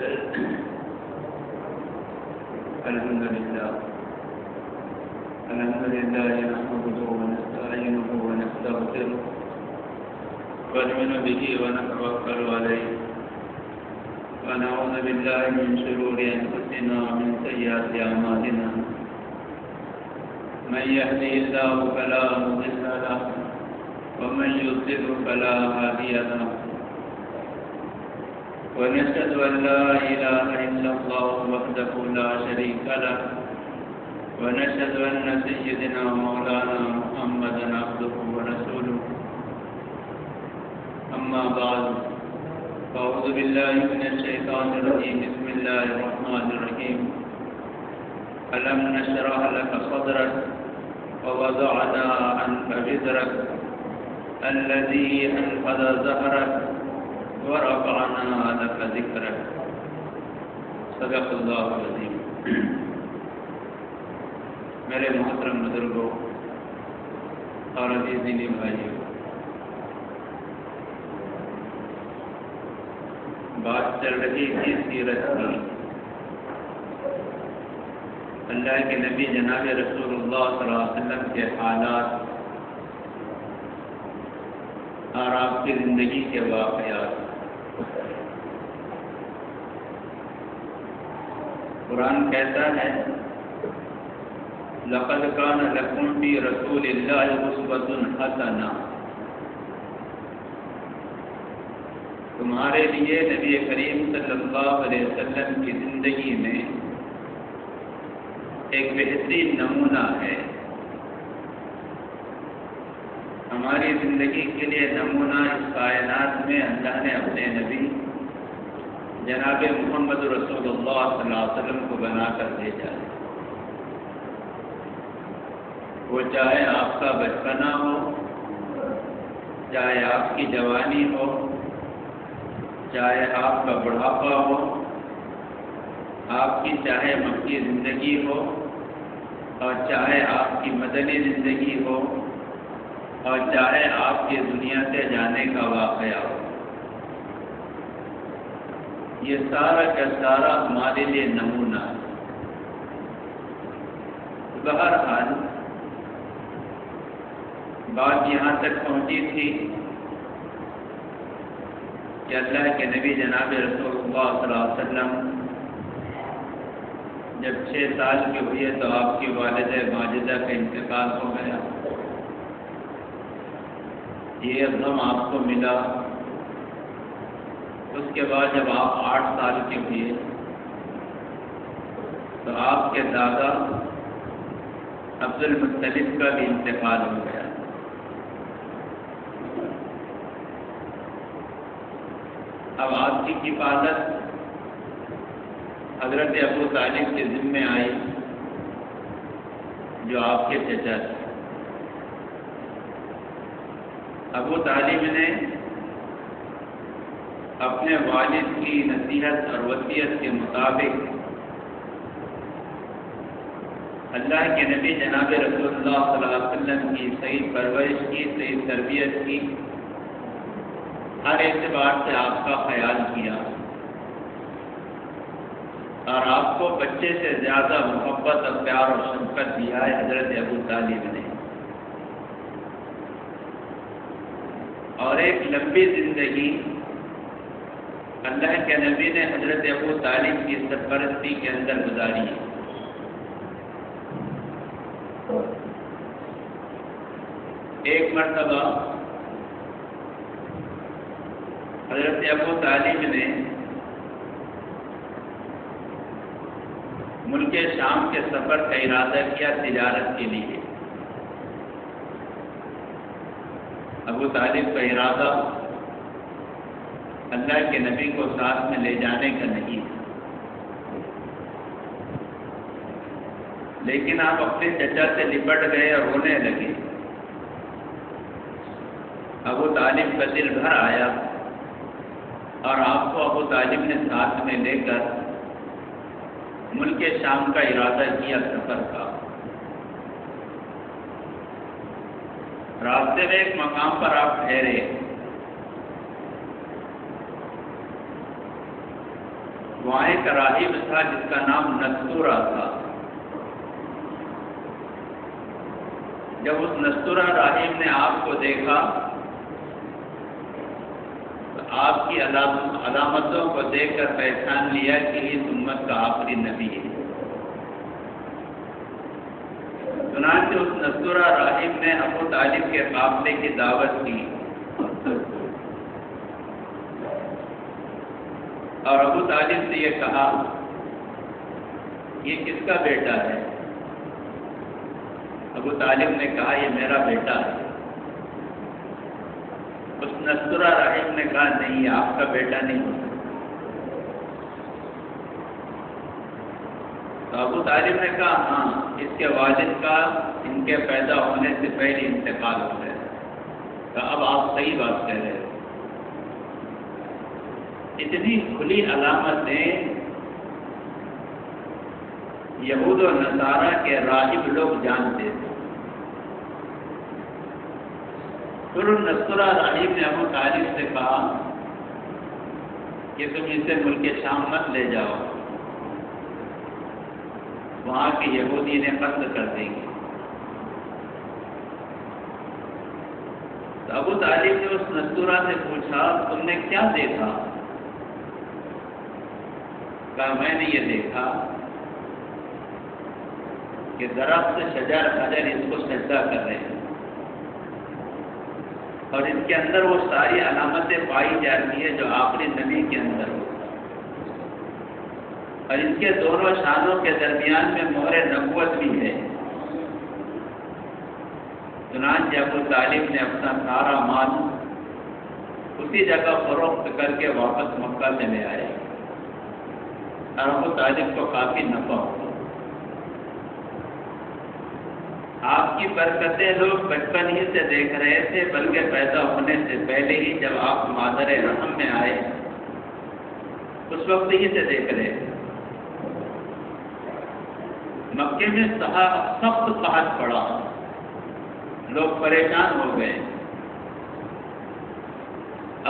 الحمد لله نحمده ونستعينه ونستغفره ونؤمن به ونتوكل عليه ونعوذ بالله من شرور أنفسنا ومن سيئات أعمالنا من يهده الله فلا مضل له ومن يضلل فلا هادي له ونشهد أن لا إله إلا الله وحده لا شريك له ونشهد أن سيدنا مولانا محمدا عبده ورسوله أما بعد فأعوذ بالله من الشيطان الرجيم بسم الله الرحمن الرحيم ألم نشرح لك صدرك ووضعنا عنك وزرك الذي أنقض ظهرك ورفعنا لك ذكرك صدق اللہ العظیم۔ میرے محترم بزرگوں اور عزیز دینی بھائیوں، بات چل رہی تھی سیرت کی۔ اللہ کے نبی جناب رسول اللہ صلی اللہ علیہ وسلم کے حالات اور آپ کی زندگی کے واقعات۔ قرآن کہتا ہے لَقَدْ كَانَ لَكُمْ فِي رَسُولِ اللَّهِ أُسْوَةٌ حَسَنَةٌ، تمہارے لیے نبی کریم صلی اللہ علیہ وسلم کی زندگی میں ایک بہترین نمونہ ہے۔ ہماری زندگی کے لیے نمونہ اس کائنات میں اللہ نے اپنے نبی جناب محمد رسول اللہ صلی اللہ علیہ وسلم کو بنا کر بھیجا ہے۔ وہ چاہے آپ کا بچپنا ہو، چاہے آپ کی جوانی ہو، چاہے آپ کا بڑھاپا ہو، آپ کی چاہے مکی زندگی ہو اور چاہے آپ کی مدنی زندگی ہو اور چاہے آپ کے دنیا سے جانے کا واقعہ ہو، یہ سارا کا سارا ہمارے لیے نمونہ ہے۔ بہرحال بات یہاں تک پہنچی تھی کہ اللہ کے نبی جناب رسول اللہ صلی اللہ علیہ وسلم جب 6 سال کے ہوئے تو آپ کی والدہ ماجدہ کا انتقال ہو گیا۔ یہ غم آپ کو ملا۔ اس کے بعد جب آپ 8 سال کے ہوئے تو آپ کے دادا عبد المطلب کا بھی انتقال ہو گیا۔ اب آپ کی حفاظت حضرت ابو طالب کے ذمے آئی جو آپ کے چچا تھے۔ ابو طالب نے اپنے والد کی نصیحت اور وصیت کے مطابق اللہ کے نبی جناب رسول اللہ صلی اللہ علیہ وسلم کی صحیح پرورش کی، صحیح تربیت کی، ہر اعتبار سے آپ کا خیال کیا اور آپ کو بچے سے زیادہ محبت اور پیار اور شفقت دیا ہے حضرت ابو طالب نے۔ اور ایک لمبی زندگی اللہ کے نبی نے حضرت ابو طالب کی سرپرستی کے اندر گزاری ہے۔ ایک مرتبہ حضرت ابو طالب نے ملک شام کے سفر کا ارادہ کیا تجارت کے لیے۔ ابو طالب کا ارادہ اللہ کے نبی کو ساتھ میں لے جانے کا نہیں تھا، لیکن آپ اپنے چچا سے لپٹ گئے اور رونے لگے۔ ابو طالب کا دل بھر آیا اور آپ کو ابو طالب نے ساتھ میں لے کر ملک شام کا ارادہ کیا سفر کا۔ راستے میں ایک مقام پر آپ ٹھہرے، وہاں ایک راہب تھا جس کا نام نستورہ تھا. جب اس نستورہ راہب نے آپ کو دیکھا تو آپ کی علامتوں کو دیکھ کر پہچان لیا کہ اس امت کا آخری نبی ہے. چنانچہ اس نستورہ راہب نے ابو طالب کے قافلے کی دعوت کی اور ابو طالب سے یہ کہا یہ کس کا بیٹا ہے؟ ابو طالب نے کہا یہ میرا بیٹا ہے. اس نستورہ راہب نے کہا نہیں یہ آپ کا بیٹا نہیں ہو سکتا. تو ابو طالب نے کہا ہاں اس کے والد کا ان کے پیدا ہونے سے پہلے انتقال ہو گیا. کہا اب آپ صحیح بات کہہ رہے ہیں. اتنی کھلی علامتیں یہود و نصارہ کے راہب لوگ جانتے تھے. پھر نستورہ راہب نے ابو طالب سے کہا کہ تم اسے ملک شام مت لے جاؤ، وہاں کے یہودی نے قتل کر دیں گے. تو ابو طالب نے اس نستورہ سے پوچھا تم نے کیا دیکھا؟ کہا میں نے یہ دیکھا کہ درخت شجر حجر اس کو سجدہ کر رہے ہیں اور اس کے اندر وہ ساری علامتیں پائی جاتی ہیں جو آخری نبی کے اندر ہو، اور اس کے دونوں شانوں کے درمیان میں مہر نبوت بھی ہے. چنانچہ ابو طالب نے اپنا سارا مال اسی جگہ فروخت کر کے واپس مکہ سے لے آئے اور ابو طالب کو کافی نفع ہوا. آپ کی برکتیں لوگ بچپن ہی سے دیکھ رہے تھے، بلکہ پیدا ہونے سے پہلے ہی جب آپ مادر رحم میں آئے اس وقت ہی سے دیکھ رہے تھے. مکے میں سخت قحط پڑا، لوگ پریشان ہو گئے.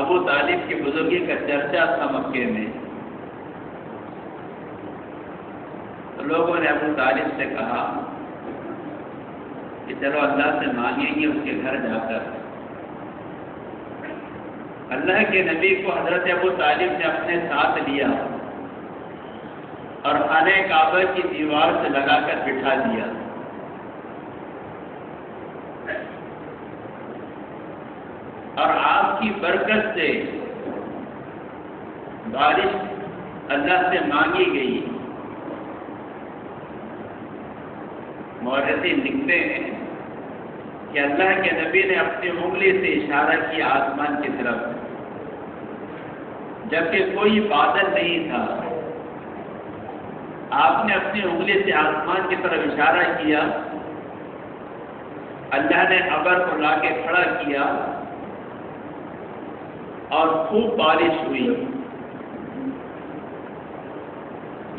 ابو طالب کی بزرگی کا چرچا تھا مکے میں. لوگوں نے ابو طالب سے کہا کہ چلو اللہ سے مانگیں گے اس کے گھر جا کر. اللہ کے نبی کو حضرت ابو طالب نے اپنے ساتھ لیا اور خانہ کعبہ کی دیوار سے لگا کر بٹھا دیا. اور آپ کی برکت سے بارش اللہ سے مانگی گئی. مورخین لکھتے ہیں کہ اللہ کے نبی نے اپنی انگلی سے اشارہ کیا آسمان کی طرف، جبکہ کوئی بادل نہیں تھا. آپ نے اپنی انگلی سے آسمان کی طرف اشارہ کیا، اللہ نے ابر کو لا کے کھڑا کیا اور خوب بارش ہوئی.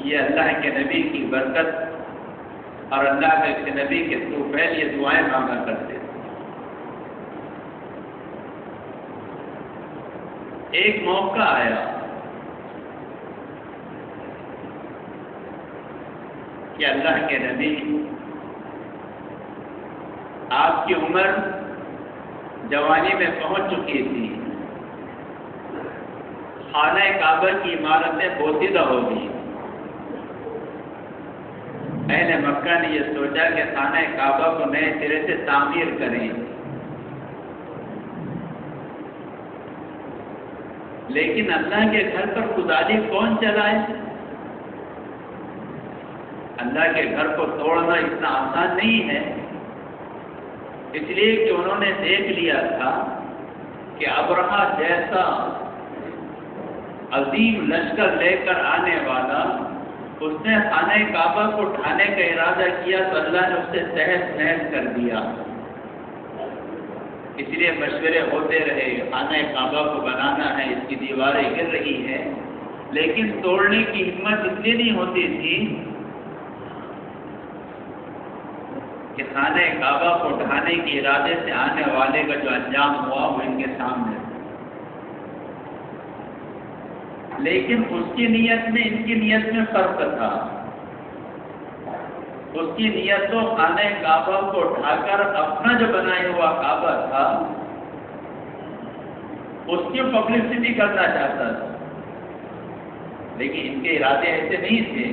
یہ اللہ کے نبی کی برکت اور اللہ کے نبی کے طوفیل یہ دعائیں مانگا کرتے تھے. ایک موقع آیا کہ اللہ کے نبی آپ کی عمر جوانی میں پہنچ چکی تھی، خانہ کعبہ کی عمارتیں بوسیدہ ہو گئی. اہل مکہ نے یہ سوچا کہ خانہ کعبہ کو نئے سرے سے تعمیر کریں، لیکن اللہ کے گھر پر کدالی کون چلائے؟ اللہ کے گھر کو توڑنا اتنا آسان نہیں ہے. اس لیے کہ انہوں نے دیکھ لیا تھا کہ ابرہہ جیسا عظیم لشکر لے کر آنے والا، اس نے خانہ کعبہ کو ڈھانے کا ارادہ کیا تو اللہ نے اسے تہس نہس کر دیا. اس لیے مشورے ہوتے رہے، خانہ کعبہ کو بنانا ہے، اس کی دیواریں گر رہی ہیں، لیکن توڑنے کی ہمت اس لیے نہیں ہوتی تھی کہ خانہ کعبہ کو ڈھانے کے ارادے سے آنے والے کا جو انجام ہوا وہ ان کے سامنے. لیکن اس کی نیت میں ان کی نیت میں فرق تھا. اس کی نیت تو خانہ کعبہ کو اٹھا کر اپنا جو بنایا ہوا کعبہ تھا اس کی پبلسٹی کرنا چاہتا تھا، لیکن ان کے ارادے ایسے نہیں تھے.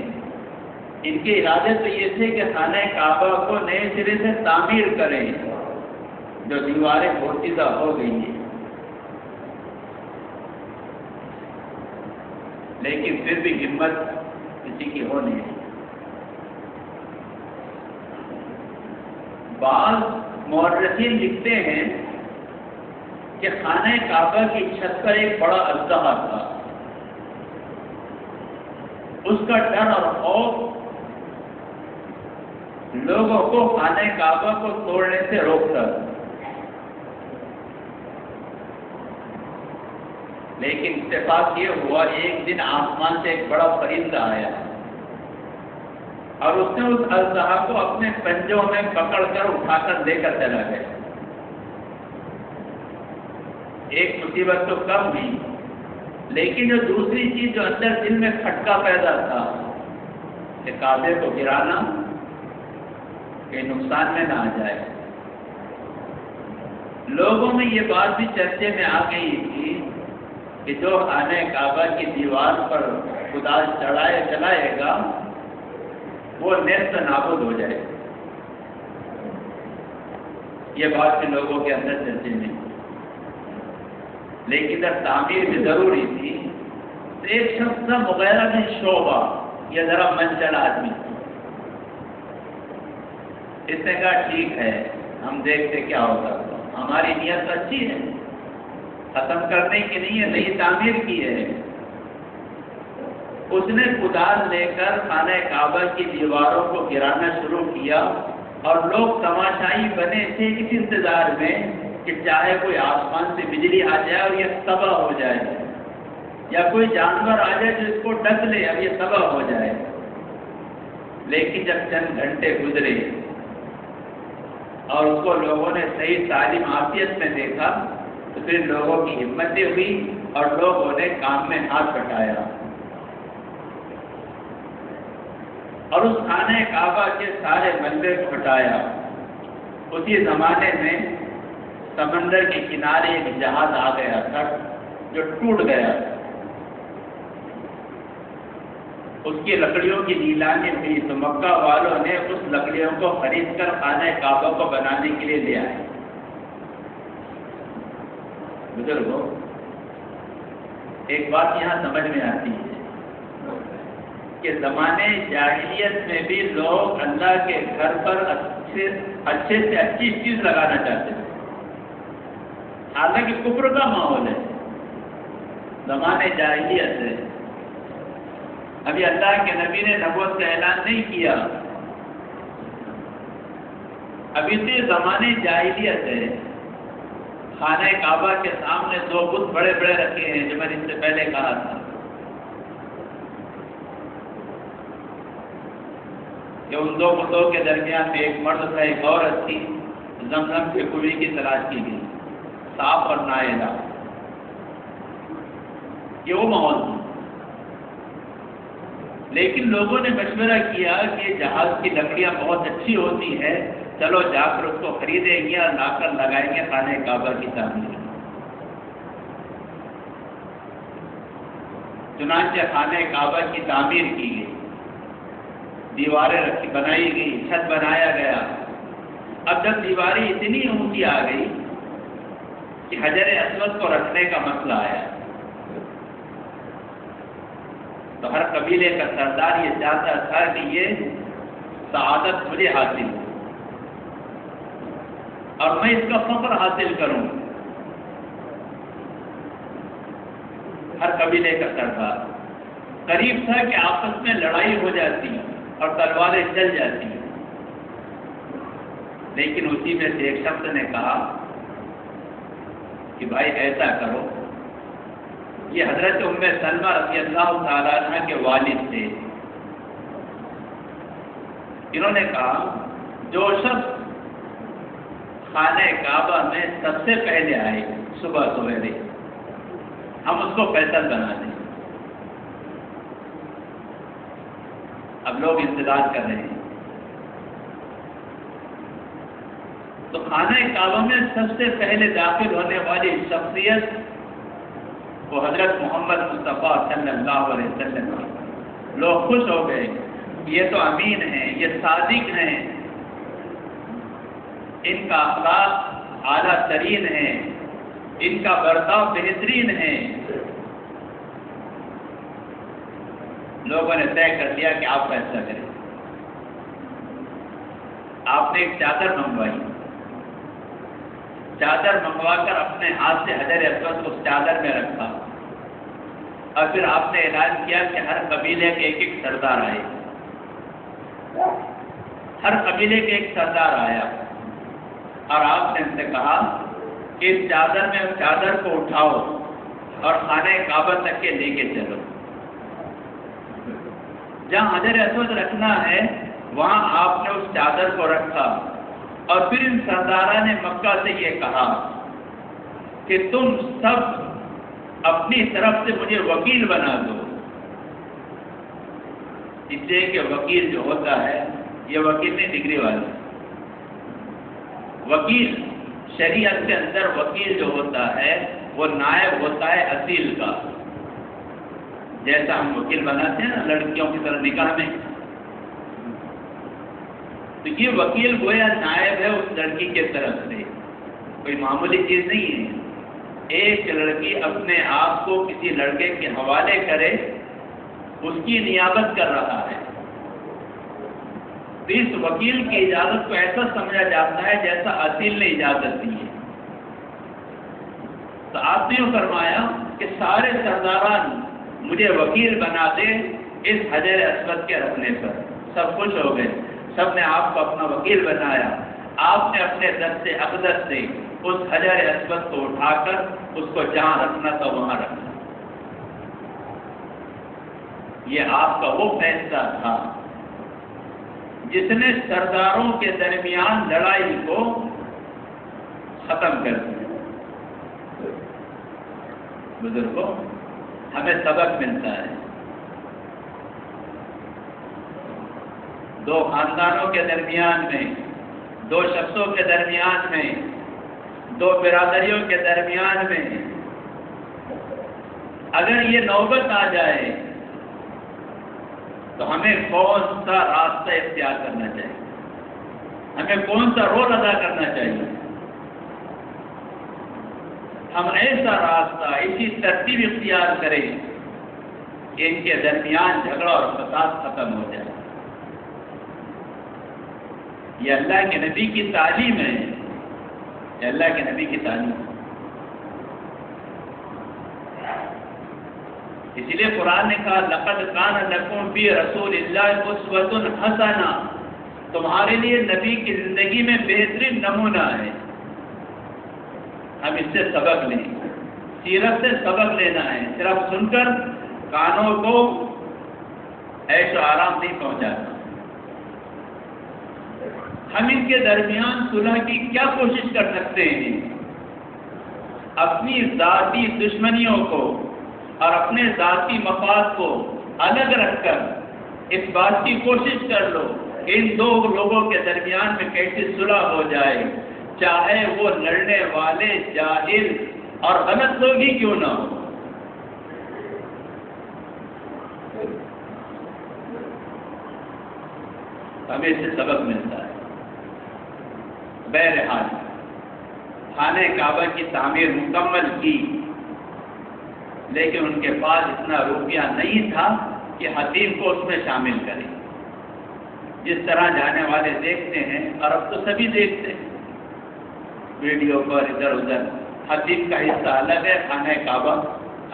ان کے ارادے تو یہ تھے کہ خانہ کعبہ کو نئے سرے سے تعمیر کریں، جو دیواریں پوشیدہ ہو گئی ہیں. لیکن پھر بھی ہمت کسی کی ہو نہیں. بعض مورخین لکھتے ہیں کہ خانہ کعبہ کی چھت پر ایک بڑا اژدہا تھا. اس کا ڈر اور خوف لوگوں کو خانہ کعبہ کو توڑنے سے روکتا تھا. لیکن اتفاق یہ ہوا، ایک دن آسمان سے ایک بڑا پرندہ آیا اور اس نے اس اژدہا کو اپنے پنجوں میں پکڑ کر اٹھا کر لے کر چلا گیا. ایک مصیبت تو کم ہوئی، لیکن جو دوسری چیز جو اندر دل میں کھٹکا پیدا تھا کہ کعبے کو گرانا کہ نقصان میں نہ آ جائے. لوگوں میں یہ بات بھی چرچے میں آ گئی تھی کہ جو خانہ کعبہ کی دیوار پر خدا چلائے گا وہ نیست نابود ہو جائے. یہ بات بھی لوگوں کے اندر چرچے میں. لیکن جب تعمیر بھی ضروری تھی تو ایک شخص تھا مغیرہ بن شعبہ، یہ ذرا من چلا آدمی. اس نے کہا ٹھیک ہے، ہم دیکھتے کیا ہوگا، ہماری نیت اچھی ہے، ختم کرنے کی نہیں ہے، نئی تعمیر کی ہے. اس نے کدال لے کر خانہ کعبہ کی دیواروں کو گرانا شروع کیا اور لوگ تماشائی بنے تھے اس انتظار میں کہ چاہے کوئی آسمان سے بجلی آ جائے اور یہ تباہ ہو جائے، یا کوئی جانور آ جائے جو اس کو ڈس لے اب یہ تباہ ہو جائے. لیکن جب چند گھنٹے گزرے اور اس کو لوگوں نے صحیح تعلیم عافیت میں دیکھا تو پھر لوگوں کی ہمتیں ہوئی اور لوگوں نے کام میں ہاتھ بٹایا اور اس خانہ کعبہ کے سارے ملبے کو ہٹایا. اسی زمانے میں سمندر کے کنارے ایک جہاز آ گیا تھا جو ٹوٹ گیا. اس کی لکڑیوں کی نیلامی ہوئی تو مکہ والوں نے اس لکڑیوں کو خرید کر خانہ کعبہ کو بنانے کے لیے لے آئے. بزرگوں، ایک بات یہاں سمجھ میں آتی ہے کہ زمانے جاہلیت میں بھی لوگ اللہ کے گھر پر اچھے سے اچھی چیز لگانا چاہتے تھے، حالانکہ کفر کا ماحول ہے زمانے جاہلیت سے. ابھی اللہ کے نبی نے نبوت کا اعلان نہیں کیا، ابھی تو زمانے جاہلیت ہے. خانہ کعبہ کے سامنے دو بت بڑے بڑے رکھے ہیں جو میں نے اس سے پہلے کہا تھا کہ ان دو بتوں کے درمیان میں ایک مرد تھا ایک عورت تھی. زمزم کے کنویں کی تلاش کی گئی، صاف اور نائلہ. یہ وہ ماحول تھا. لیکن لوگوں نے مشورہ کیا کہ جہاز کی لکڑیاں بہت اچھی ہوتی ہیں، چلو جا کر اس کو خریدیں گے اور لا کر لگائیں گے خانہ کعبہ کی تعمیر. چنانچہ خانہ کعبہ کی تعمیر کی گئی، دیواریں بنائی گئی، چھت بنایا گیا. اب جب دیواریں اتنی اونچی آ گئی کہ حجر اسود کو رکھنے کا مسئلہ آیا تو ہر قبیلے کا سردار یہ چاہتا تھا کہ یہ سعادت مجھے حاصل ہو اور میں اس کا فخر حاصل کروں. ہر قبیلے کا سردار قریب تھا کہ آپس میں لڑائی ہو جاتی اور تلواریں چل جاتی. لیکن اسی میں سے ایک شخص نے کہا کہ بھائی ایسا کرو، یہ حضرت ام سلمہ رضی اللہ تعالیٰ عنہ کے والد تھے. انہوں نے کہا جو شخص خانہ کعبہ میں سب سے پہلے آئے صبح سویرے ہم اس کو فیصل بنا دیں. اب لوگ انتظار کر رہے ہیں. تو خانہ کعبہ میں سب سے پہلے داخل ہونے والی شخصیت وہ حضرت محمد مصطفیٰ صلی اللہ علیہ وسلم. لوگ خوش ہو گئے، یہ تو امین ہیں، یہ صادق ہیں، ان کا اخلاق اعلیٰ ترین ہے، ان کا برتاؤ بہترین ہے. لوگوں نے طے کر لیا کہ آپ فیصلہ کریں. آپ نے ایک چادر منگوائی، چادر منگوا کر اپنے ہاتھ سے حجر اسود اس چادر میں رکھا، اور پھر آپ نے اعلان کیا کہ ہر قبیلے کے ایک ایک سردار آئے. ہر قبیلے کے ایک سردار آیا اور آپ نے ان سے کہا کہ اس چادر کو اٹھاؤ اور خانہ کعبہ تک کے لے کے چلو. جہاں حجر اسود رکھنا ہے وہاں آپ نے اس چادر کو رکھا، اور پھر ان سرداران نے مکہ سے یہ کہا کہ تم سب اپنی طرف سے مجھے وکیل بنا دو. اس لیے کہ وکیل جو ہوتا ہے یہ وکیل نہیں ڈگری والا. وکیل شریعت کے اندر وکیل جو ہوتا ہے وہ نائب ہوتا ہے اصیل کا. جیسا ہم وکیل بناتے ہیں نا لڑکیوں کی طرح نکاح میں، تو یہ وکیل گویا نائب ہے اس لڑکی کے طرف سے. کوئی معمولی چیز نہیں ہے. ایک لڑکی اپنے آپ کو کسی لڑکے کے حوالے کرے، اس کی نیابت کر رہا ہے. تو اس وکیل کی اجازت کو ایسا سمجھا جاتا ہے جیسا اصیل نے اجازت دی ہے. تو آپ نے یوں فرمایا کہ سارے سرداران مجھے وکیل بنا دے اس حجر اسود کے رکھنے پر. سب خوش ہو گئے، سب نے آپ کو اپنا وکیل بنایا. آپ نے اپنے دست اقدس سے اس حجر اسود کو اٹھا کر اس کو جہاں رکھنا تھا وہاں رکھنا. یہ آپ کا وہ فیصلہ تھا جس نے سرداروں کے درمیان لڑائی کو ختم کر دیا. بزرگوں، ہمیں سبق ملتا ہے. دو خاندانوں کے درمیان میں، دو شخصوں کے درمیان میں، دو برادریوں کے درمیان میں اگر یہ نوبت آ جائے تو ہمیں کون سا راستہ اختیار کرنا چاہیے، ہمیں کون سا رول ادا کرنا چاہیے. ہم ایسا راستہ، ایسی ترتیب اختیار کریں کہ ان کے درمیان جھگڑا اور فساد ختم ہو جائے. یہ اللہ کے نبی کی تعلیم ہے، یہ اللہ کے نبی کی تعلیم ہے. اسی لیے قرآن نے کہا لقد کان لکم فی رسول اللہ اسوۃ حسنہ، تمہارے لیے نبی کی زندگی میں بہترین نمونہ ہے. ہم اس سے سبق لیں، سیرت سے سبق لینا ہے. صرف سن کر کانوں کو عیش و آرام نہیں پہنچانا. ہم ان کے درمیان صلح کی کیا کوشش کر سکتے ہیں؟ اپنی ذاتی دشمنیوں کو اور اپنے ذاتی مفاد کو الگ رکھ کر اس بات کی کوشش کر لو کہ ان دو لوگوں کے درمیان میں کیسی صلح ہو جائے، چاہے وہ لڑنے والے جاہل اور غلط لوگ ہی کیوں نہ ہو. ہمیں اس سے سبق ملتا ہے. بہرحال خانہ کعبہ کی تعمیر مکمل کی، لیکن ان کے پاس اتنا روپیہ نہیں تھا کہ حتیم کو اس میں شامل کریں. جس طرح جانے والے دیکھتے ہیں، اور اب تو سبھی دیکھتے ہیں ویڈیو پر ادھر ادھر، حتیم کا حصہ الگ ہے، خانہ کعبہ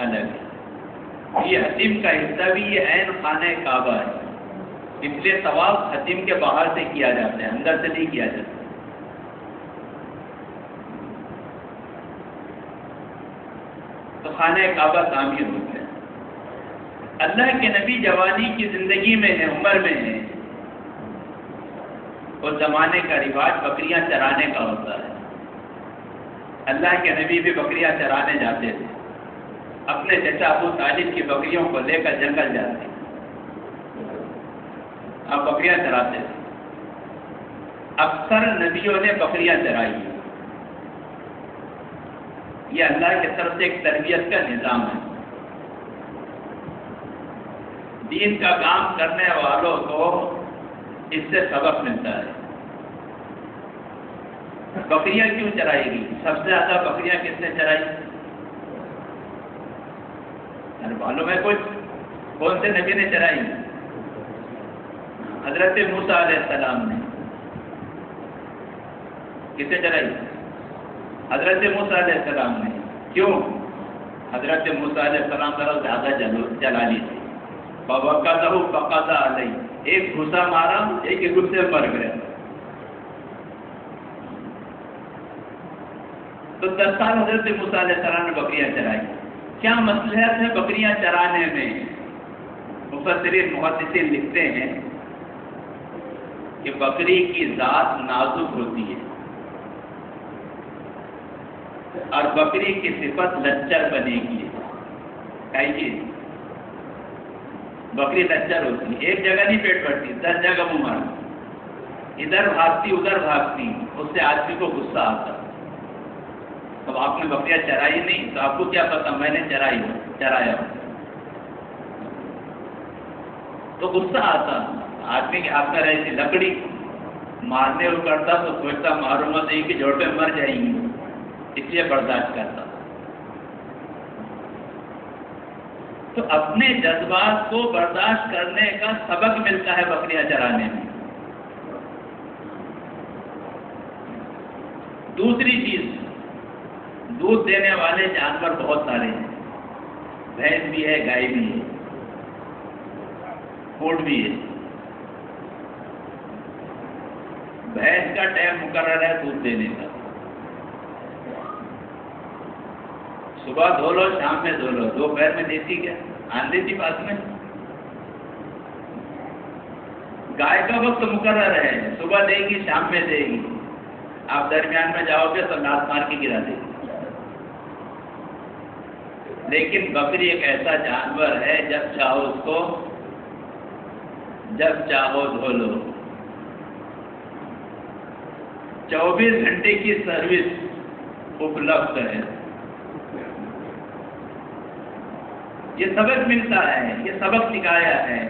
الگ ہے. یہ حتیم کا حصہ بھی یہ عین خانہ کعبہ ہے. اس لیے طواف حتیم کے باہر سے کیا جاتا ہے، اندر سے نہیں کیا جاتا. تو خانہ کعبہ تعمیر ہو گیا. اللہ کے نبی جوانی کی زندگی میں ہے، عمر میں ہے. اس زمانے کا رواج بکریاں چرانے کا ہوتا ہے. اللہ کے نبی بھی بکریاں چرانے جاتے تھے. اپنے چچا ابو طالب کی بکریوں کو لے کر جنگل جاتے. آپ بکریاں چراتے تھے. اکثر نبیوں نے بکریاں چرائی. یہ اللہ کی طرف سے ایک تربیت کا نظام ہے. دین کا کام کرنے والوں کو اس سے سبق ملتا ہے. بکریاں کیوں چرائی گئی؟ سب سے زیادہ بکریاں کس نے چرائی؟ معلوم ہے کچھ؟ کون سے نبی نے چرائی؟ حضرت موسیٰ علیہ السلام نے. کس نے چرائی؟ حضرت موسیٰ علیہ السلام نے. کیوں؟ حضرت موسیٰ علیہ السلام ذرا زیادہ جلالی تھی. فَوَقَذَهُ فَقَضَى عَلَيْهِ. ایک گھسا مارا، ایک ہی غصے مر گیا. تو 10 سال حضرت موسیٰ علیہ السلام نے بکریاں چرائی. کیا مصلحت ہے بکریاں چرانے میں؟ مفسرین محدثین لکھتے ہیں کہ بکری کی ذات نازک ہوتی ہے اور بکری کی صفت لچر بنے گی. کہیے بکری لچر ہوتی ہے، ایک جگہ نہیں پیٹ بھرتی، 10 جگہ منہ مارتی، ادھر بھاگتی ادھر بھاگتی. اس سے آدمی کو غصہ آتا. اب آپ نے بکریاں چرائی نہیں تو آپ کو کیا پتا میں نے چرایا تو غصہ آتا. آدمی کے ہاتھ میں رہتی لکڑی مارنے کو کرتا تو سوچتا معلوم ہوتا ہے کہ جوڑ پہ مر جائیں گی، اس لیے برداشت کرتا. تو اپنے جذبات کو برداشت کرنے کا سبق ملتا ہے بکریاں چرانے میں. دوسری چیز، دودھ دینے والے جانور بہت سارے ہیں. بھینس بھی ہے، گائے بھی ہے، اونٹ بھی ہے. بھینس کا ٹائم مقرر ہے دودھ دینے کا. صبح دھو لو، شام میں دھو لو. دوپہر میں دیتی کیا؟ آن دیتی بات میں. گائے کا وقت مقرر ہے، صبح دے گی شام میں دے گی. آپ درمیان میں جاؤ گے تو لات مار کے گرا دے گی. لیکن بکری ایک ایسا جانور ہے جب چاہو اس کو جب چاہو دھو لو. 24 گھنٹے کی سروس اپلبدھ ہے. یہ سبق ملتا ہے، یہ سبق سکھایا ہے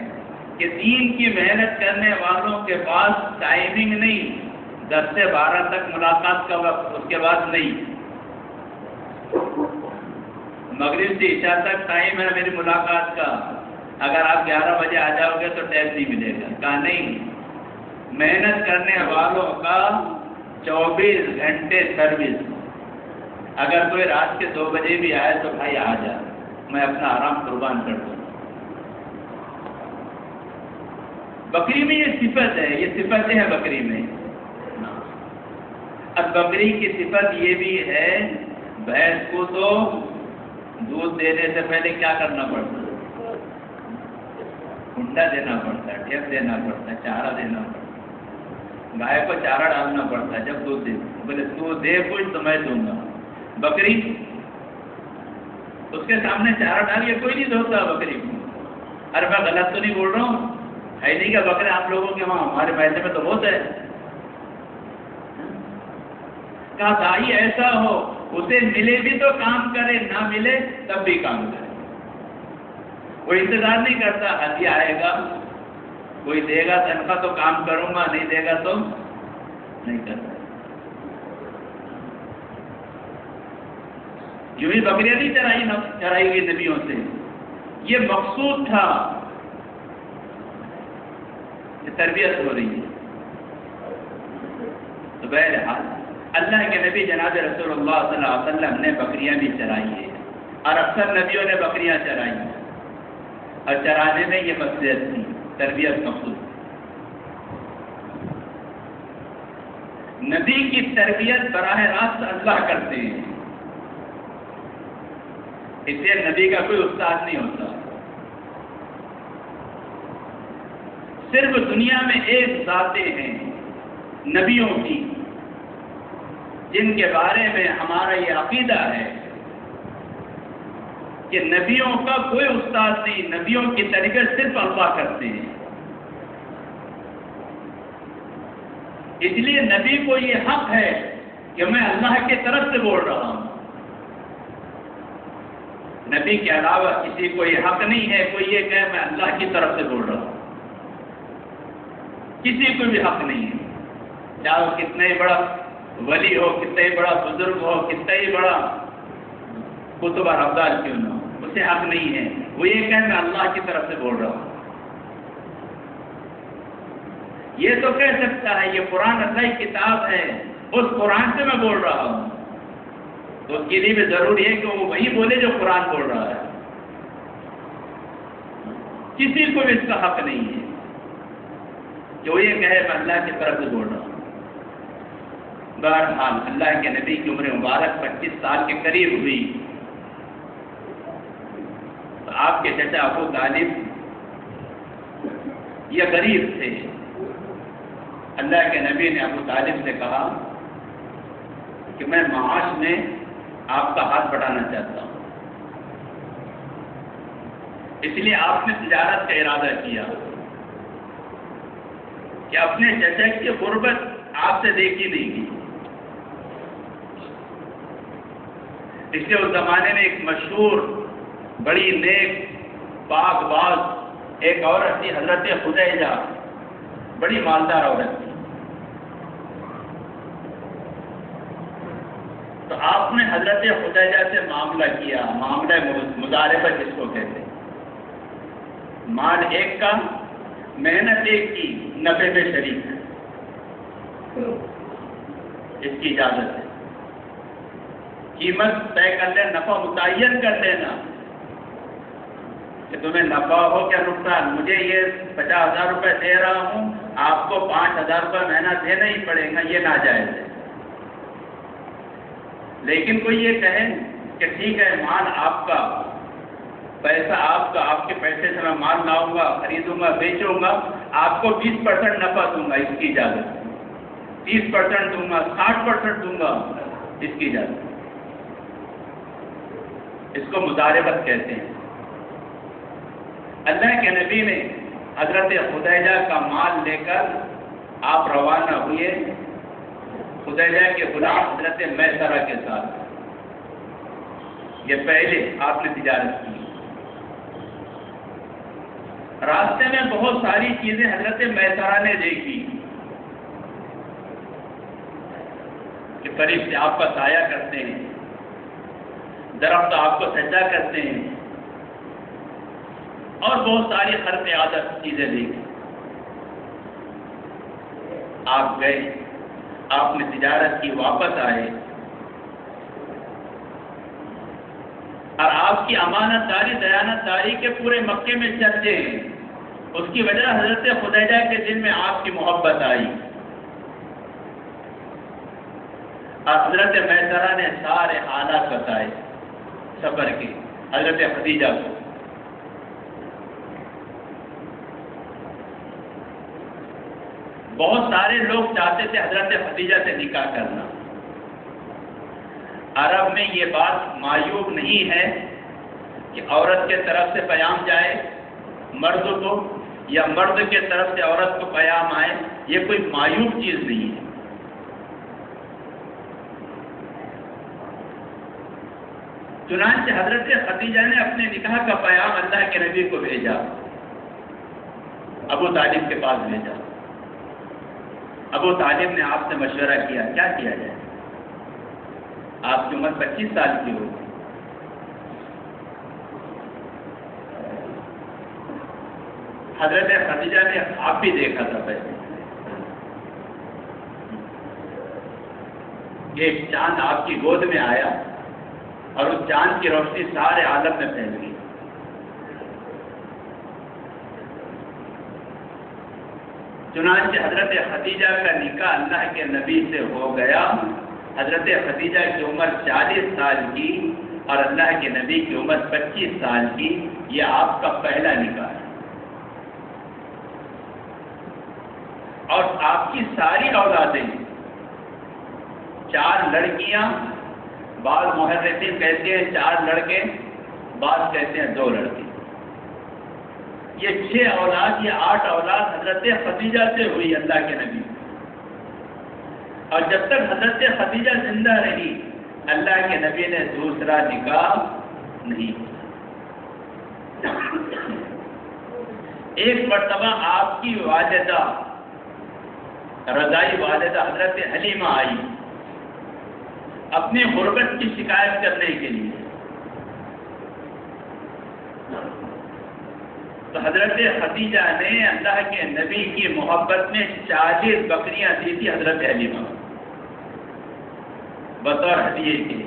کہ دین کی محنت کرنے والوں کے پاس ٹائمنگ نہیں. 10 سے 12 تک ملاقات کا وقت، اس کے بعد نہیں. مغرب سے عشاء تک ٹائم ہے میری ملاقات کا. اگر آپ 11 بجے آ جاؤ گے تو ٹائم نہیں ملے گا. کہا نہیں، محنت کرنے والوں کا 24 گھنٹے سروس. اگر کوئی رات کے 2 بجے بھی آئے تو بھائی آ جا، میں اپنا آرام قربان کر دوں. بکری میں یہ صفت ہے، یہ صفتیں ہیں بکری میں. اب بکری کی صفت یہ بھی ہے، بھینس کو تو دودھ دینے سے پہلے کیا کرنا پڑتا ہے؟ انڈا دینا پڑتا ہے، ٹھیک دینا پڑتا ہے، چارہ دینا پڑتا ہے. گائے کو چارہ ڈالنا پڑتا ہے جب دودھ دے. بولے تو دے کچھ تو میں دوں گا. بکری اس کے سامنے چارہ ڈالیے کوئی نہیں دھوتا بکری کو. ارے میں غلط تو نہیں بول رہا ہوں؟ ہے نہیں کہ بکرے آپ لوگوں کے وہاں، ہمارے محلے میں تو بہت ہے. کہا دائی ایسا ہو اسے ملے بھی تو کام کرے، نہ ملے تب بھی کام کرے. وہ انتظار نہیں کرتا ہدیہ آئے گا، کوئی دے گا تنخواہ تو کام کروں گا، نہیں دے گا تو نہیں کرتا. یوں ہی بکریاں نہیں چرائی گئی نبیوں سے. یہ مقصود تھا کہ تربیت ہو رہی ہے. تو بہرحال اللہ کے نبی جناب رسول اللہ صلی اللہ علیہ وسلم نے بکریاں بھی چرائی ہیں، اور اکثر نبیوں نے بکریاں چرائی ہیں. اور چرانے میں یہ مصلحت تھی، تربیت مقصود. نبی کی تربیت براہ راست اللہ کرتے ہیں. اس لیے نبی کا کوئی استاد نہیں ہوتا. صرف دنیا میں ایک ذاتیں ہیں نبیوں کی جن کے بارے میں ہمارا یہ عقیدہ ہے کہ نبیوں کا کوئی استاد نہیں، نبیوں کی تربیت صرف اللہ کرتے ہیں. اس لیے نبی کو یہ حق ہے کہ میں اللہ کی طرف سے بول رہا ہوں. نبی کے علاوہ کسی کو یہ حق نہیں ہے کوئی یہ کہے میں اللہ کی طرف سے بول رہا ہوں. کسی کو بھی حق نہیں ہے، چاہے وہ کتنا ہی بڑا ولی ہو، کتنا ہی بڑا بزرگ ہو، کتنا ہی بڑا قطب ابدال کیوں نہ ہو، اسے حق نہیں ہے وہ یہ کہے میں اللہ کی طرف سے بول رہا ہوں. یہ تو کہہ سکتا ہے یہ قرآن اللہ کی کتاب ہے، اس قرآن سے میں بول رہا ہوں، تو اس کے لیے بھی ضروری ہے کہ وہ وہی بولے جو قرآن بول رہا ہے. کسی کو بھی اس کا حق نہیں ہے کہ وہ یہ کہے میں اللہ کی طرف سے بول رہا ہوں. بہرحال اللہ کے نبی کی عمر مبارک 25 سال کے قریب ہوئی تو آپ کے چچا ابو طالب یہ غریب تھے. اللہ کے نبی نے ابو طالب سے کہا کہ میں معاش میں آپ کا ہاتھ بڑھانا چاہتا ہوں. اس لیے آپ نے تجارت کا ارادہ کیا کہ اپنے چچا کی غربت آپ سے دیکھی نہیں گئی. اس لیے اس زمانے میں ایک مشہور بڑی نیک پاک باز ایک عورت تھی، حضرت خدیجہ، بڑی مالدار عورت تھی. تو آپ نے حضرت خدیجہ سے معاملہ کیا، معاملہ مضاربت جس کو کہتے ہیں. مال ایک کا، محنت ایک کی، نفع میں شریک ہے. اس کی اجازت ہے. قیمت طے کر لیں، نفع متعین کر لینا کہ تمہیں نفع ہو کیا نقصان. مجھے یہ 50,000 روپے دے رہا ہوں، آپ کو 5,000 روپے مہینہ دینا ہی پڑے گا، یہ ناجائز ہے. لیکن کوئی یہ کہے کہ ٹھیک ہے مال آپ کا، پیسہ آپ کا، آپ کے پیسے سے میں مال لاؤں گا، خریدوں گا، بیچوں گا، آپ کو 20% نفع دوں گا، اس کی اجازت. 30% دوں گا، 60% دوں گا، اس کی اجازت. اس کو مضاربت کہتے ہیں. اللہ کے نبی نے حضرت خدیجہ کا مال لے کر آپ روانہ ہوئے خدیجہ کے غلام حضرت میسرہ کے ساتھ. یہ پہلے آپ نے تجارت کی. راستے میں بہت ساری چیزیں حضرت میسرہ نے دیکھی کہ قریب سے آپ کا سایہ کرتے ہیں، درخت آپ کو سجدہ کرتے ہیں، اور بہت ساری خرق عادت چیزیں دیکھی. آپ گئے، آپ نے تجارت کی، واپس آئے، اور آپ کی امانت داری دیانت داری کے پورے مکے میں چرچے ہیں. اس کی وجہ حضرت خدیجہ کے دل میں آپ کی محبت آئی، اور حضرت میسرہ نے سارے حالات بتائے سفر کے حضرت خدیجہ کو. بہت سارے لوگ چاہتے تھے حضرت خدیجہ سے نکاح کرنا. عرب میں یہ بات معیوب نہیں ہے کہ عورت کے طرف سے پیام جائے مرد کو، یا مرد کے طرف سے عورت کو پیام آئے. یہ کوئی معیوب چیز نہیں ہے. چنانچہ حضرت خدیجہ نے اپنے نکاح کا پیام اللہ کے نبی کو بھیجا، ابو طالب کے پاس بھیجا. ابو طالب نے آپ سے مشورہ کیا کیا کیا جائے. آپ کی عمر 25 سال کی ہو. حضرت خدیجہ نے آپ بھی دیکھا تھا پہلے. ایک چاند آپ کی گود میں آیا اور اس چاند کی روشنی سارے عالم میں پھیل گئی. چنانچہ حضرت خدیجہ کا نکاح اللہ کے نبی سے ہو گیا. حضرت خدیجہ کی عمر 40 سال کی اور اللہ کے نبی کی عمر 25 سال کی. یہ آپ کا پہلا نکاح ہے. اور آپ کی ساری اولادیں 4 لڑکیاں، بعض محررین کہتے ہیں 4 لڑکے، بعض کہتے ہیں 2 لڑکے. یہ 6 اولاد، یہ 8 اولاد حضرت خدیجہ سے ہوئی اللہ کے نبی. اور جب تک حضرت خدیجہ زندہ رہی اللہ کے نبی نے دوسرا نکاح نہیں کیا۔ ایک مرتبہ آپ کی والدہ رضائی والدہ حضرت حلیمہ آئی اپنی غربت کی شکایت کرنے کے لیے، تو حضرت خدیجہ نے اللہ کے نبی کی محبت میں 40 بکریاں دی تھی حضرت حلیمہ بطور ہدیے کے۔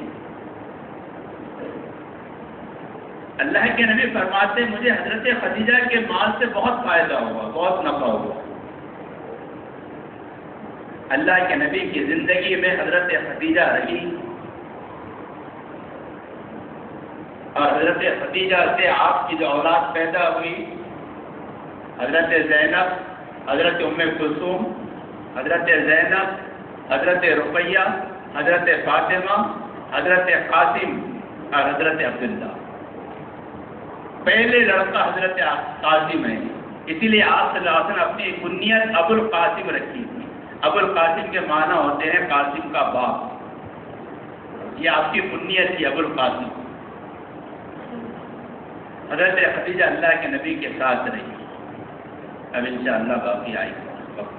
اللہ کے نبی فرماتے مجھے حضرت خدیجہ کے مال سے بہت فائدہ ہوا، بہت نفع ہوا۔ اللہ کے نبی کی زندگی میں حضرت خدیجہ رہی اور حضرت خدیجہ سے آپ کی جو اولاد پیدا ہوئی حضرت زینب، حضرت ام کلثوم، حضرت زینب، حضرت رقیہ، حضرت فاطمہ، حضرت قاسم اور حضرت عبداللہ۔ پہلے لڑکا حضرت قاسم ہے، اسی لیے آپ صلی اللہ علیہ وسلم اپنی کنیت ابو القاسم رکھی تھی۔ ابو القاسم کے معنی ہوتے ہیں قاسم کا باپ، یہ آپ کی کنیت تھی ابو القاسم۔ حضرت خدیجہ اللہ کے نبی کے ساتھ رہی۔ اب انشاءاللہ باقی آئے گا وقت